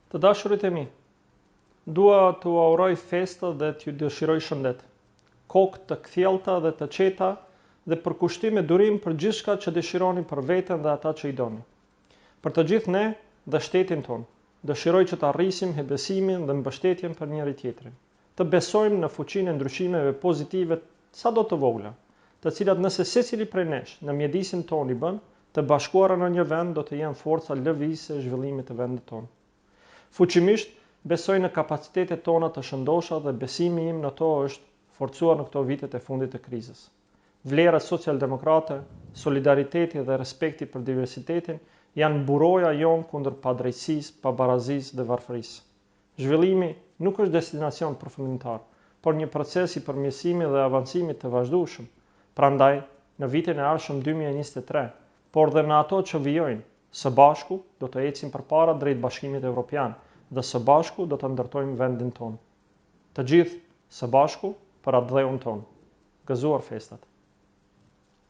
Të dashurit e mi, dua t'u auroj festa dhe t'ju dëshiroj shëndet, kokë të kthjellta dhe të qeta dhe përkushtim e durim për gjithçka që dëshironi për veten dhe ata që i doni. Për të gjithë ne dhe shtetin tonë, dëshiroj që të arrisim besimin dhe mbështetjen për njëri tjetrin. Të besojmë në fuqinë e ndryshimeve pozitive sado të vogla, të cilat nëse secili prej nesh në mjedisin tonë i bën, të bashkuara në një vend do të jenë forca lëvizëse e zhvillimit të vendit tonë. Fuqimisht besoj në kapacitetet tona të shëndosha dhe besimi im në to është forcuar në këto vitet e fundit të krizës. Vlerat socialdemokrate, solidariteti dhe respekti për diversitetin janë buroja jonë kundër padrejtësisë, pabarazisë dhe varfërisë. Zhvillimi nuk është destinacion përfundimtar, por një proces i përmirësimit dhe avancimit të vazhdueshëm. Prandaj, në vitin e ardhshëm 2023, por dhe në ato që vijojnë, së bashku do të ecim përpara drejt Bashkimit Evropian dhe së bashku do të ndërtojmë vendin tonë. Të gjithë së bashku për atë dheun tonë. Gëzuar festat!